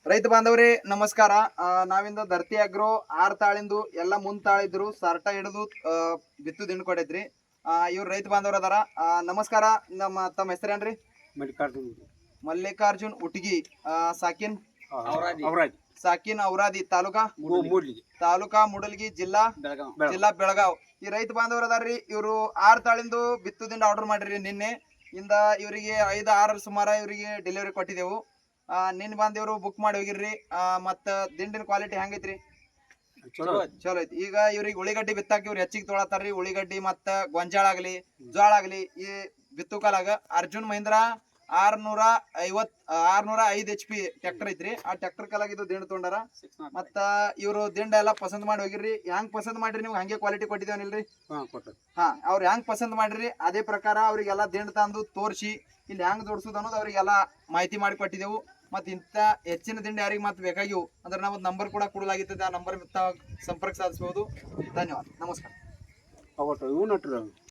ರೈತ ಬಾಂಧವರೇ ನಮಸ್ಕಾರ. ನಾವಿಂದ ಧರ್ತಿ ಅಗ್ರೋ 6 ತಾಳಿಂದು ಎಲ್ಲ ಮುಂದ್ ತಾಳಿದ್ರು ಸಾರ್ಟ ಹಿಡಿದು ಬಿತ್ತು ದಿಂಡು ಕೊಡೈತ್ರಿ. ಇವ್ರು ರೈತ ಬಾಂಧವ್ರ ಅದಾರ. ನಮಸ್ಕಾರ. ತಮ್ಮ ಹೆಸರೇನ್ರಿ? ಮಲ್ಲಿಕಾರ್ಜುನ್ ಉಟ್ಗಿ, ಸಾಕಿನ್ ಸಾಕಿನ್ ಔರಾದಿ, ತಾಲೂಕಾ ಮೂಡಲ್ಗಿ, ಜಿಲ್ಲಾ ಬೆಳಗಾವ್. ಈ ರೈತ ಬಾಂಧವ್ರ ಅದಾರ್ರಿ. ಇವ್ರು 6 ತಾಳಿಂದು ಬಿತ್ತು ದಿಂಡು ಆರ್ಡರ್ ಮಾಡಿರಿ. ನಿನ್ನೆ ಇಂದ ಇವರಿಗೆ 5-6 ಸುಮಾರ ಇವರಿಗೆ ಡೆಲಿವರಿ ಕೊಟ್ಟಿದ್ದೆವು. ನಿನ್ ಬಂದಿವ್ರು ಬುಕ್ ಮಾಡಿ ಹೋಗಿರ್ರಿ. ಮತ್ತ ದಿಂಡಿನ ಕ್ವಾಲಿಟಿ ಹೆಂಗೈತ್ರಿ? ಚಲೋ ಐತಿ. ಈಗ ಇವ್ರಿಗೆ ಉಳಿಗಡ್ಡಿ ಬಿತ್ತಾಕ ಇವ್ರು ಹೆಚ್ಚಿಗೆ ತೊಳತಾರ್ರಿ. ಉಳಿಗಡ್ಡಿ ಮತ್ತ ಗೊಂಜಾಳ ಆಗ್ಲಿ ಜೋಳ ಆಗ್ಲಿ ಈ ಬಿತ್ತು ಕಾಲಾಗ ಅರ್ಜುನ್ ಮಹೀಂದ್ರಾ 605 HP ಟ್ರ್ಯಾಕ್ಟರ್ ಐತ್ರಿ. ಆ ಟ್ರ್ಯಾಕ್ಟರ್ ಕಾಲಾಗ ಇದು ದಿಂಡ್ ತೊಗೊಂಡಾರ. ಮತ್ತ ಇವ್ರು ದಿಂಡ ಎಲ್ಲಾ ಪಸಂದ್ ಮಾಡಿ ಹೋಗಿರ್ರಿ. ಹೆಂಗ್ ಪಸಂದ್ ಮಾಡ್ರಿ ನೀವು ಹಂಗೆ ಕ್ವಾಲಿಟಿ ಕೊಟ್ಟಿದ್ದೇವನಿಲ್ರಿ? ಅವ್ರ ಹೆಂಗ್ ಪಸಂದ್ ಮಾಡ್ರಿ ಅದೇ ಪ್ರಕಾರ ಅವ್ರಿಗೆಲ್ಲಾ ದಿಂಡ್ ತಂದು ತೋರಿಸಿ ಇಲ್ಲಿ ಹೆಂಗ್ ಜೋಡ್ಸುದು ಅನ್ನೋದು ಅವ್ರಿಗೆಲ್ಲ ಮಾಹಿತಿ ಮಾಡಿ ಕೊಟ್ಟಿದ್ದೆವು. ಮತ್ತೆ ಇಂಥ ಹೆಚ್ಚಿನ ದಿಂಡಿ ಯಾರಿಗೆ ಮತ್ತೆ ಬೇಕಾಗಿವು ಅಂದ್ರೆ ನಾವು ನಂಬರ್ ಕೂಡ ಕೊಡಲಾಗಿರ್ತದೆ. ಆ ನಂಬರ್ ಸಂಪರ್ಕ ಸಾಧಿಸಬಹುದು. ಧನ್ಯವಾದ, ನಮಸ್ಕಾರ.